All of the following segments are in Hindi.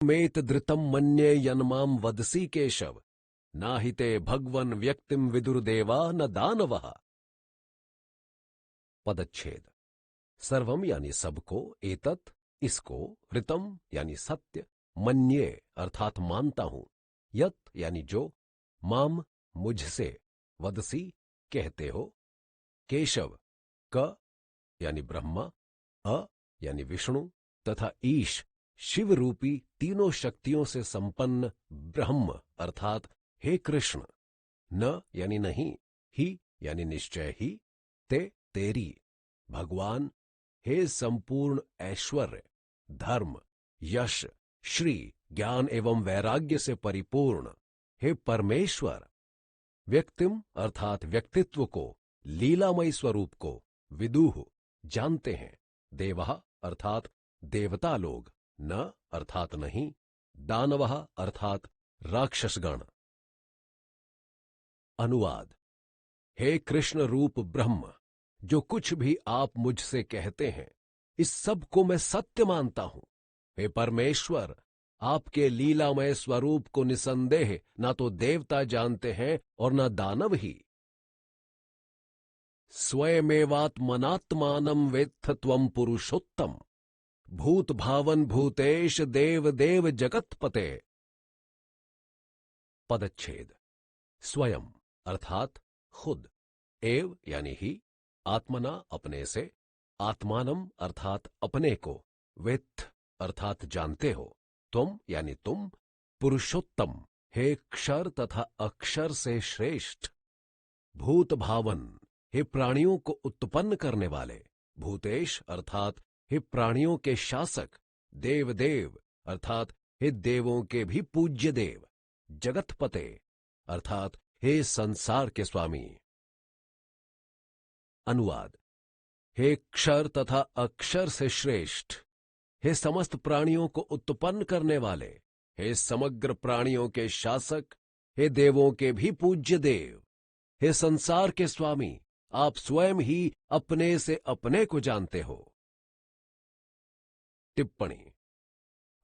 मेत धृतम मन्ये यन्माम वदसी केशव, नाहिते भगवन व्यक्तिम विदुर्देवा न दानवः। पदच्छेद। सर्वम यानी सबको, एतत् इसको, ऋतम यानी सत्य, मन्ये अर्थात मानता हूं, यत यानी जो, माम मुझसे, वदसी कहते हो, केशव क यानी ब्रह्मा, अ यानी विष्णु तथा ईश शिव रूपी तीनों शक्तियों से संपन्न ब्रह्म अर्थात हे कृष्ण, न यानी नहीं, ही यानी निश्चय ही, ते तेरी, भगवान हे संपूर्ण ऐश्वर्य, धर्म, यश, श्री, ज्ञान एवं वैराग्य से परिपूर्ण, हे परमेश्वर, व्यक्तिम अर्थात व्यक्तित्व को, लीलामय स्वरूप को, विदुः जानते हैं, देवः अर्थात देवता लोग, न अर्थात नहीं, दानवः अर्थात राक्षसगण। अनुवाद। हे कृष्ण रूप ब्रह्म, जो कुछ भी आप मुझसे कहते हैं, इस सब को मैं सत्य मानता हूं। हे परमेश्वर, आपके लीलामय स्वरूप को निसंदेह ना तो देवता जानते हैं और न दानव ही। स्वयमेवात्मनात्मानं वेत्थ त्वं पुरुषोत्तम, भूत भावन भूतेश देव देव जगतपते। पदच्छेद। स्वयं अर्थात खुद, एव यानी ही, आत्मना अपने से, आत्मानम अर्थात अपने को, वेत्थ अर्थात जानते हो, तुम यानी तुम, पुरुषोत्तम हे क्षर तथा अक्षर से श्रेष्ठ, भूत भावन हे प्राणियों को उत्पन्न करने वाले, भूतेश अर्थात हे प्राणियों के शासक, देव देव अर्थात हे देवों के भी पूज्य देव, जगतपते अर्थात हे संसार के स्वामी। अनुवाद। हे क्षर तथा अक्षर से श्रेष्ठ, हे समस्त प्राणियों को उत्पन्न करने वाले, हे समग्र प्राणियों के शासक, हे देवों के भी पूज्य देव, हे संसार के स्वामी, आप स्वयं ही अपने से अपने को जानते हो। टिप्पणी।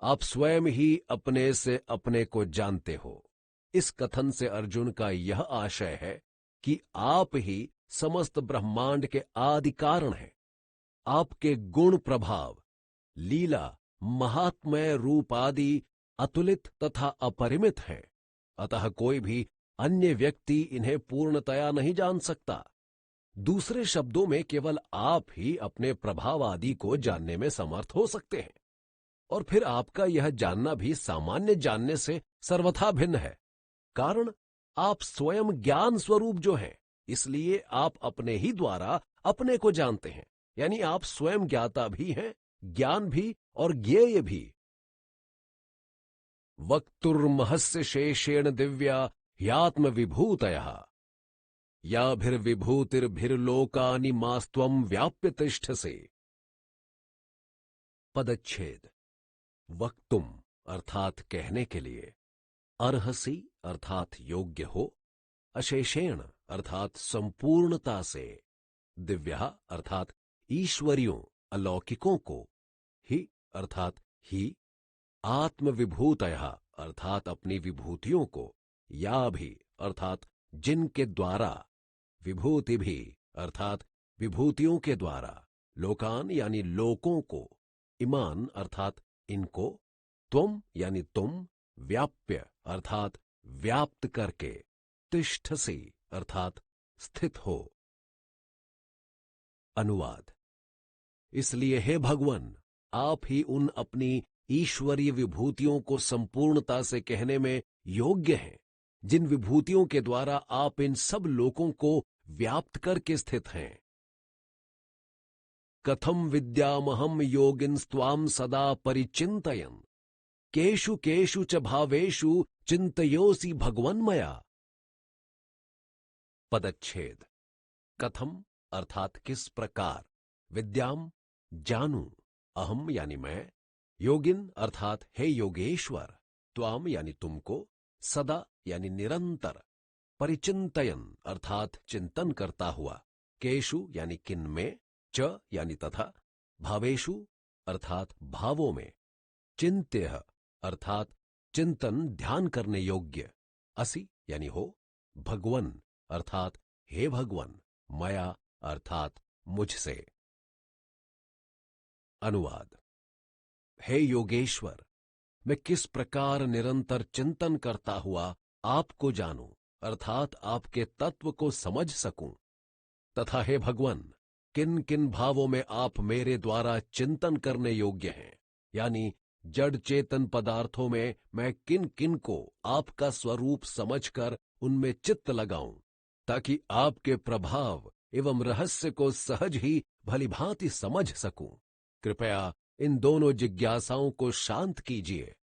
आप स्वयं ही अपने से अपने को जानते हो। इस कथन से अर्जुन का यह आशय है कि आप ही समस्त ब्रह्मांड के आदि कारण हैं। आपके गुण प्रभाव, लीला, महात्मय रूप आदि अतुलित तथा अपरिमित हैं, अतः कोई भी अन्य व्यक्ति इन्हें पूर्णतया नहीं जान सकता। दूसरे शब्दों में केवल आप ही अपने प्रभाव आदि को जानने में समर्थ हो सकते हैं, और फिर आपका यह जानना भी सामान्य जानने से सर्वथा भिन्न है। कारण आप स्वयं ज्ञान स्वरूप जो हैं, इसलिए आप अपने ही द्वारा अपने को जानते हैं, यानी आप स्वयं ज्ञाता भी हैं, ज्ञान भी और ज्ञेय भी। वक्तुर्महस्य शेषेण दिव्या ह्यात्म विभूतयः, याभिर्विभूतिर्भिर्लोकानि मास्त्वं व्याप्य तिष्ठसि। पदच्छेद। वक्तुम अर्थात कहने के लिए, अर्हसि अर्थात योग्य हो, अशेषेण अर्थात संपूर्णता से, दिव्या अर्थात ईश्वरियों अलौकिकों को, ही अर्थात ही, आत्मविभूतयः अर्थात अपनी विभूतियों को, या भी अर्थात जिनके द्वारा, विभूति भी अर्थात विभूतियों के द्वारा, लोकान यानी लोकों को, इमान अर्थात इनको, त्वम यानी तुम, व्याप्य अर्थात व्याप्त करके, तिष्ठसि अर्थात स्थित हो। अनुवाद। इसलिए हे भगवान, आप ही उन अपनी ईश्वरीय विभूतियों को संपूर्णता से कहने में योग्य हैं, जिन विभूतियों के द्वारा आप इन सब लोकों को व्याप्त करके स्थित हैं। कथम विद्यामहम योगिन्स्त्वां सदा परिचिन्तयन्, केषु केषु च भावेषु चिन्तयोऽसि भगवन्मया। पदच्छेद। कथम अर्थात किस प्रकार, विद्याम जानू, अहम यानी मैं, योगिन अर्थात हे योगेश्वर, त्वाम यानी तुमको, सदा यानी निरंतर, परिचिंतयन अर्थात चिंतन करता हुआ, केशु यानी किन में, च यानी तथा, भावेशु अर्थात भावों में, चिंत्य अर्थात चिंतन ध्यान करने योग्य। असि यानी हो, भगवन अर्थात हे भगवन, मया अर्थात मुझसे। अनुवाद। हे योगेश्वर, मैं किस प्रकार निरंतर चिंतन करता हुआ आपको जानूं अर्थात आपके तत्व को समझ सकूं, तथा हे भगवन, किन किन भावों में आप मेरे द्वारा चिंतन करने योग्य हैं, यानी जड़ चेतन पदार्थों में मैं किन किन को आपका स्वरूप समझकर उनमें चित्त लगाऊं, ताकि आपके प्रभाव एवं रहस्य को सहज ही भलीभांति समझ सकूं। कृपया इन दोनों जिज्ञासाओं को शांत कीजिए।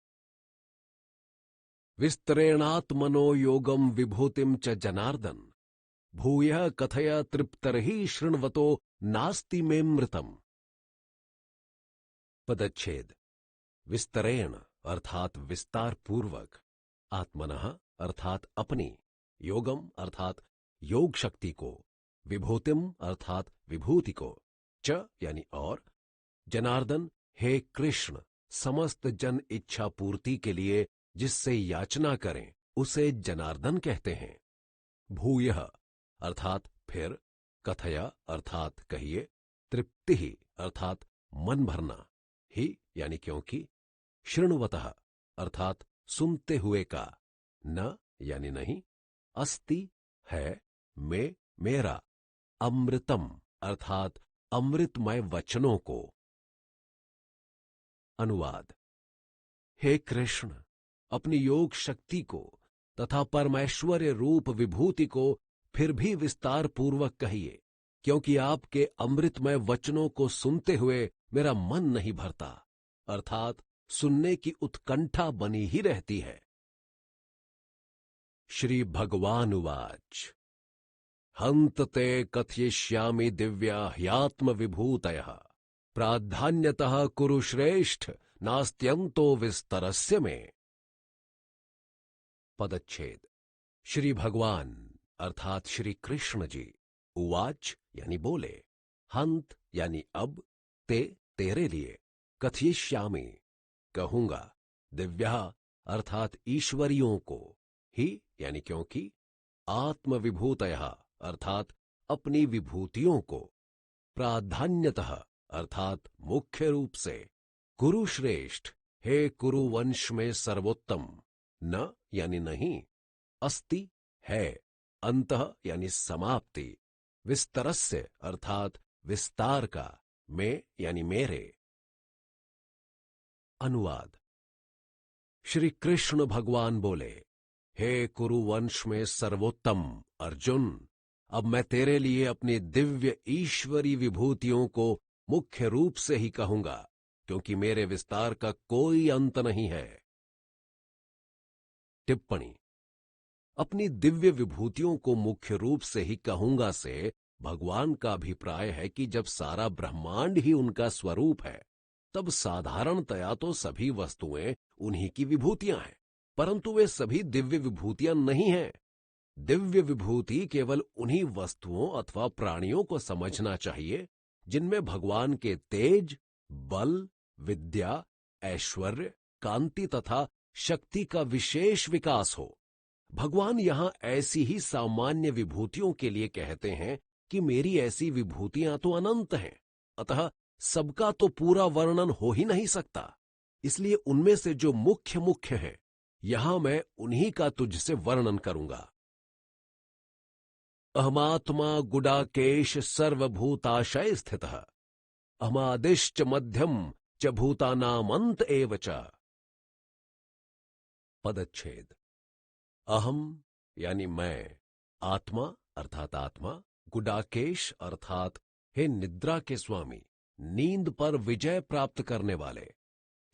विस्तरेणात्मनो योगम विभूतिम च जनार्दन, भूयः कथय तृप्तर्हि शृण्वतो नास्ति मे मृतम। पदच्छेद। विस्तरेण अर्थात विस्तार पूर्वक, आत्मनः अर्थात अपनी, योगम अर्थात योग शक्ति को, विभूतिम अर्थात विभूति को, च यानी और, जनार्दन हे कृष्ण, समस्त जन इच्छा पूर्ति के लिए जिससे याचना करें उसे जनार्दन कहते हैं। भूयः अर्थात फिर, कथया अर्थात कहिए, तृप्ति ही अर्थात मन भरना, ही यानी क्योंकि, शृण्वतः अर्थात सुनते हुए का, न यानी नहीं, अस्ति है, में मेरा, अमृतम अर्थात अमृतमय वचनों को। अनुवाद। हे कृष्ण, अपनी योग शक्ति को तथा परमेश्वर्य रूप विभूति को फिर भी विस्तार पूर्वक कहिए, क्योंकि आपके अमृतमय वचनों को सुनते हुए मेरा मन नहीं भरता, अर्थात सुनने की उत्कंठा बनी ही रहती है। श्री भगवान उवाच। हंत ते कथयिष्यामि दिव्या ह्यात्म विभूतयः, प्राधान्यतः कुरु श्रेष्ठ, नास्त्यंतो विस्तरस्य में। पदच्छेद। श्री भगवान अर्थात श्री कृष्ण जी, उवाच यानी बोले, हंत यानी अब, ते तेरे लिए, कथयिष्यामि कहूंगा, दिव्या अर्थात ईश्वरियों को, ही यानी क्योंकि, आत्म विभूतयः अर्थात अपनी विभूतियों को, प्राधान्यतः अर्थात मुख्य रूप से, कुरु श्रेष्ठ हे कुरु वंश में सर्वोत्तम, न यानी नहीं, अस्ति है, अंतः यानी समाप्ति, विस्तरस्य अर्थात विस्तार का, में यानी मेरे। अनुवाद। श्री कृष्ण भगवान बोले, हे कुरु वंश में सर्वोत्तम अर्जुन, अब मैं तेरे लिए अपनी दिव्य ईश्वरी विभूतियों को मुख्य रूप से ही कहूंगा, क्योंकि मेरे विस्तार का कोई अंत नहीं है। टिप्पणी। अपनी दिव्य विभूतियों को मुख्य रूप से ही कहूंगा से भगवान का अभिप्राय है कि जब सारा ब्रह्मांड ही उनका स्वरूप है, तब साधारणतया तो सभी वस्तुएं उन्हीं की विभूतियां हैं, परंतु वे सभी दिव्य विभूतियां नहीं हैं। दिव्य विभूति केवल उन्हीं वस्तुओं अथवा प्राणियों को समझना चाहिए जिनमें भगवान के तेज, बल, विद्या, ऐश्वर्य, कांति तथा शक्ति का विशेष विकास हो। भगवान यहां ऐसी ही सामान्य विभूतियों के लिए कहते हैं कि मेरी ऐसी विभूतियां तो अनंत हैं, अतः सबका तो पूरा वर्णन हो ही नहीं सकता, इसलिए उनमें से जो मुख्य मुख्य हैं, यहां मैं उन्हीं का तुझसे वर्णन करूंगा। अहमात्मा गुडाकेश सर्वभूताशय स्थितः, अहमादिश्च मध्यम च भूतानामंत एव च। पदच्छेद। अहम यानी मैं, आत्मा अर्थात आत्मा, गुडाकेश अर्थात हे निद्रा के स्वामी, नींद पर विजय प्राप्त करने वाले,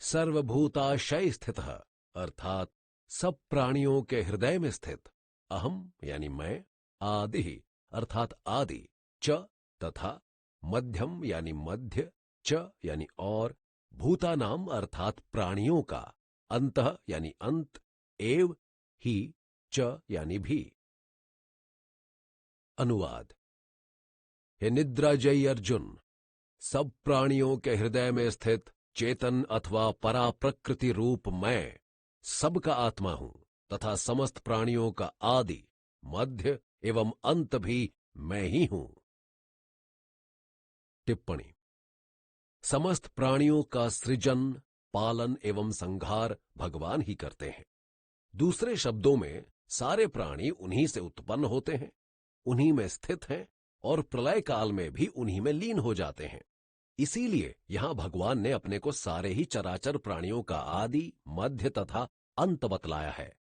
सर्वभूताशय स्थितः अर्थात सब प्राणियों के हृदय में स्थित, अहम यानी मैं, आदि अर्थात आदि, च तथा, मध्यम यानी मध्य, च यानी और, भूतानाम अर्थात प्राणियों का, अंतः यानी अंत, एव ही, च यानी भी। अनुवाद। हे निद्राजयी अर्जुन, सब प्राणियों के हृदय में स्थित चेतन अथवा पराप्रकृति रूप मैं सबका आत्मा हूं तथा समस्त प्राणियों का आदि, मध्य एवं अंत भी मैं ही हूं। टिप्पणी। समस्त प्राणियों का सृजन, पालन एवं संहार भगवान ही करते हैं। दूसरे शब्दों में सारे प्राणी उन्हीं से उत्पन्न होते हैं, उन्हीं में स्थित हैं और प्रलय काल में भी उन्हीं में लीन हो जाते हैं। इसीलिए यहां भगवान ने अपने को सारे ही चराचर प्राणियों का आदि, मध्य तथा अंत बतलाया है।